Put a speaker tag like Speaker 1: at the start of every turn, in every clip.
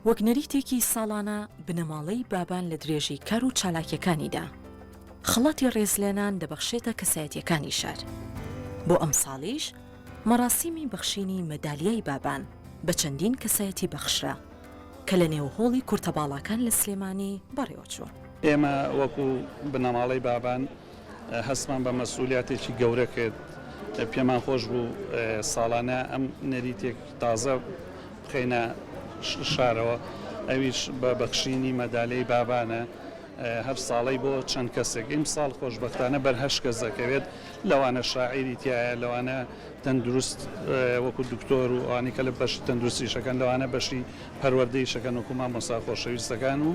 Speaker 1: وەک نەریتێکی ساڵانە بنەماڵەی بابان لە درێژی کار و چالاکیەکانیدا خەڵاتی ڕێزلێنان دەبەخشێتە کەسایەتیەکانی شار. بۆ ئەم ساڵیش مەراسیمی بەخشینی مەدالیای بابان بە چەندین کەسایەتی بەخشرا کە لە نێوهۆڵی کورتەباڵاکان لە سلێمانی بەڕێوەچوو.
Speaker 2: ئێمە وەکو بنەماڵەی بابان هەستمان بە مەسئولیاتێکی گەورە کرد. پێمان خۆش بوو ساڵانە ئەم نەریتێک تازە بخەینە شارەوە، ئەویش بە بەخشینی مەدالیای بابانە هەر ساڵی بۆ چەند کەسێک. ئیم ساڵ خۆشبەختانە بەرهەشت کەس دەکەوێت، لەوانە شاعیری تایە، لەوانە تەندروست وەکو دکتۆر و ئەوانەی کە لە بەشی تەندروستیشەکەن، لەوانە بەشی پەروەردەیشەکەن وەکو مامۆستا خۆشەویستەکان و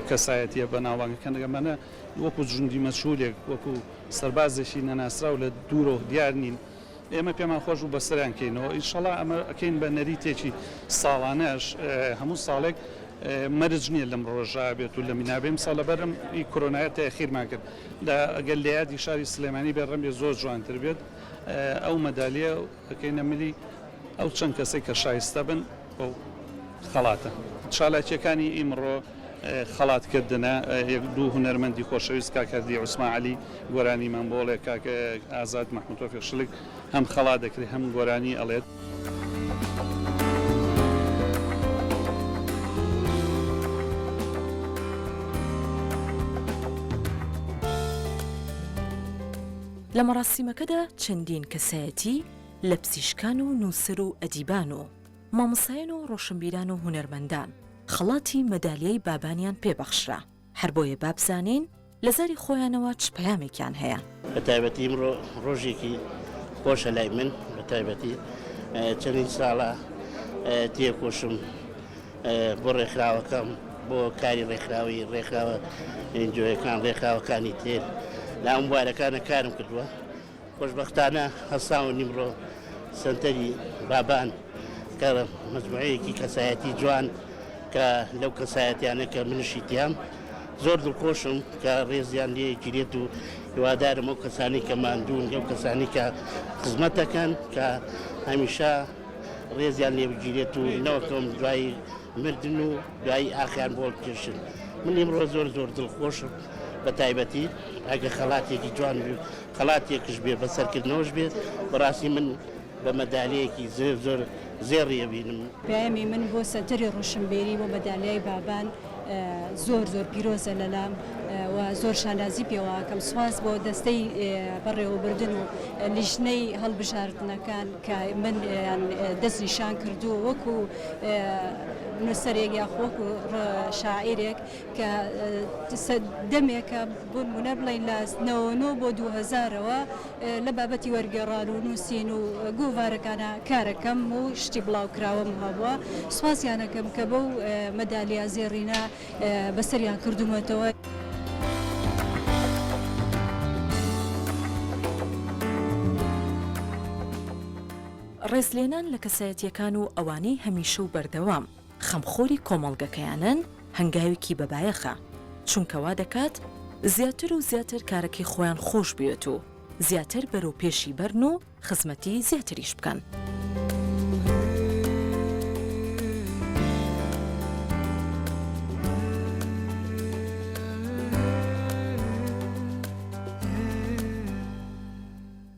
Speaker 2: کەسایەتیە بەناوبانگەکان. دەگەمانە وەکو جوندی مەچهولێک، وەکو سەربازێکی نەناسراو لە دوورۆ دیار نین. ئێمە پێمان خۆش و بەسەریان کەینەوە. ئینشەڵا ئەمە ئەکەین بە نەریتێکی ساڵانەش، هەموو ساڵێک مەرج نییە لەم ڕۆژە بێت و لە مینابێم ساڵ لەبەرم کۆرۆنایەت تاخیرمان کرد لە ئەگەر لە یادی شاری سلێمانی بێ ڕەنگە زۆر جوانتر بێت. ئەو مەدالیە ئەکەینە ملی ئەو چەند کەسێک کە شایستە بن بۆ خەڵاتە. چالاکیەکانی ئیمڕۆ خەڵاتکردنە، یەک دوو هونەرمەندی خۆشەویست کاکەردی عوسمان عەلی گۆرانی مەمبۆڵێک، کاکە ئازاد مەحموود تۆفیق شلک هەم خەڵات دەکرێت هەم گۆرانی ئەڵێت.
Speaker 1: لە مەراسیمەکەدا چەندین کەسایەتی لە پزیشکان و نووسەر و ئەدیبان و مامۆسایان و ڕۆشنبیران و هونەرمەندان خەڵاتی مەدالیای بابانیان پێبەخشرا. هەر بۆیە بابزانین لە زاری خۆیانەوە چ پەیامێکیان هەیە.
Speaker 3: بە تایبەتی ئیمڕۆ ڕۆژێکی خۆشە لای من، بە تایبەتی چەندین ساڵە تێکۆشم بۆ ڕێکخراوەکەم، بۆ کاری ڕێکخراوی ڕێکخراوە ئێنجۆیەکان، ڕێکخراوەکانی تر لە ئەم بوارەکانە کارم کردووە. خۆشبەختانە هەستاون ئیمڕۆ سنتەری بابان کە مەجموعەیەکی کەسایەتی جوان کە لەو کەسایەتیانە کە منشی تیام زۆر دڵخۆشم کە ڕێزیان لێ گیرێت و هیوادارم ئەو کەسانی کە ماندوون، ئەو کەسانی کە خزمەتەکەن کە هەمیشە ڕێزیان لێ بگیرێت و نەوەکەم دوای مردن و دوای ئاخیان بۆ کێشن. من ئیمڕۆ زۆر دڵخۆشم، بە تایبەتی ئەگە خەڵاتێکی جوان بێت، خەڵاتێکش بێ بەسەرکردنەوەش بێت، بەڕاستی من بە مەدالیەکی زۆر زێڕیە بینم.
Speaker 4: پەیامی من بۆ سەنتەری ڕۆشنبیری بۆ مەدالیای بابان زۆر پیرۆزە لەلام و زۆر شانازی پێوەکەم. سواز بۆ دەستەی بەڕێوەبردن و لیژنەی هەڵبژاردنەکان کە من دەست نیشان کردو وەکو نووسەرێک یا وەکو شاعیرێک کە دەمێکە بوون منە بڵین لە 99 بۆ 2000ەوە لە بابەتی وەرگێڕان و نووسین و گۆڤارەکانە کارەکەم و شتی بڵاو کراوەم هەبووە. سوپاسیانەکەم کە بەو مەدالیا زێڕینە بەسەریان کردومەتەوە.
Speaker 1: ڕێزلێنان لە کەسایەتیەکان و ئەوانەی هەمیشە و بەردەوام خەمخۆری کۆمەڵگەکەیانن هەنگاوێکی بەبایەخە، چونکەوا دەکات زیاتر و زیاتر کارەکەی خۆیان خۆش بێت و زیاتر بەرەو پێشی بەرن و خزمەتی زیاتریش بکەن.